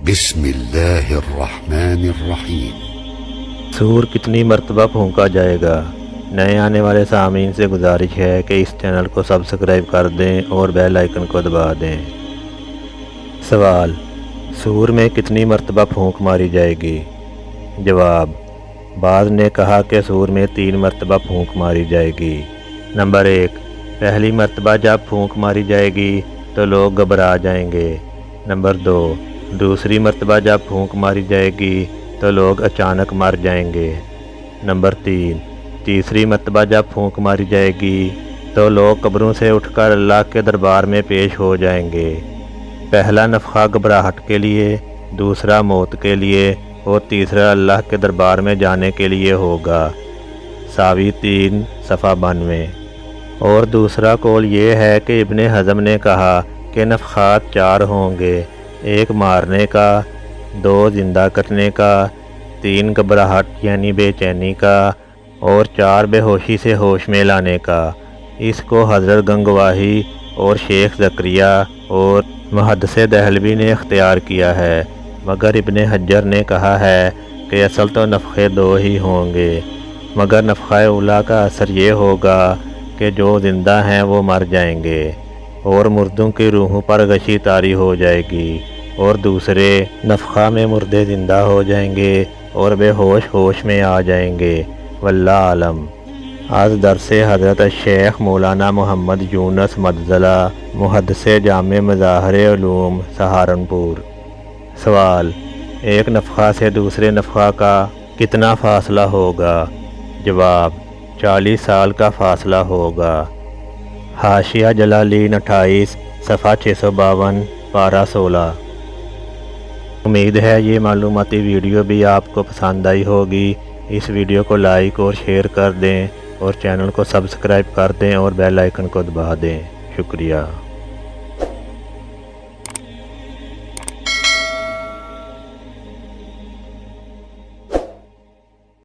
بسم اللہ الرحمن الرحیم۔ سور کتنی مرتبہ پھونکا جائے گا؟ نئے آنے والے سامعین سے گزارش ہے کہ اس چینل کو سبسکرائب کر دیں اور بیل آئیکن کو دبا دیں۔ سوال: سور میں کتنی مرتبہ پھونک ماری جائے گی؟ جواب: بعض نے کہا کہ سور میں 3 مرتبہ پھونک ماری جائے گی۔ نمبر 1، پہلی مرتبہ جب پھونک ماری جائے گی تو لوگ گھبرا جائیں گے۔ نمبر 2، دوسری مرتبہ جب پھونک ماری جائے گی تو لوگ اچانک مر جائیں گے۔ نمبر 3، تیسری مرتبہ جب پھونک ماری جائے گی تو لوگ قبروں سے اٹھ کر اللہ کے دربار میں پیش ہو جائیں گے۔ پہلا نفخہ گھبراہٹ کے لیے، دوسرا موت کے لیے اور تیسرا اللہ کے دربار میں جانے کے لیے ہوگا۔ ساوی 3 صفحہ 92۔ اور دوسرا قول یہ ہے کہ ابن حزم نے کہا کہ نفخات 4 ہوں گے: 1 مارنے کا، 2 زندہ کرنے کا، 3 گھبراہٹ یعنی بے چینی کا، اور 4 بے ہوشی سے ہوش میں لانے کا۔ اس کو حضرت گنگواہی اور شیخ زکریا اور محدث دہلوی نے اختیار کیا ہے، مگر ابن حجر نے کہا ہے کہ اصل تو نفخے 2 ہی ہوں گے، مگر نفخہ اولا کا اثر یہ ہوگا کہ جو زندہ ہیں وہ مر جائیں گے اور مردوں کی روحوں پر غشی طاری ہو جائے گی، اور دوسرے نفخہ میں مردے زندہ ہو جائیں گے اور بے ہوش میں آ جائیں گے۔ واللہ عالم۔ آج درس حضرت شیخ مولانا محمد یونس مدظلہ، محدث جامع مظاہر علوم سہارنپور۔ سوال: ایک نفخہ سے دوسرے نفخہ کا کتنا فاصلہ ہوگا؟ جواب: 40 سال کا فاصلہ ہوگا۔ حاشیہ جلالین 28 صفحہ 652 پارہ 16۔ امید ہے یہ معلوماتی ویڈیو بھی آپ کو پسند آئی ہوگی۔ اس ویڈیو کو لائک اور شیئر کر دیں اور چینل کو سبسکرائب کر دیں اور بیل آئیکن کو دبا دیں۔ شکریہ۔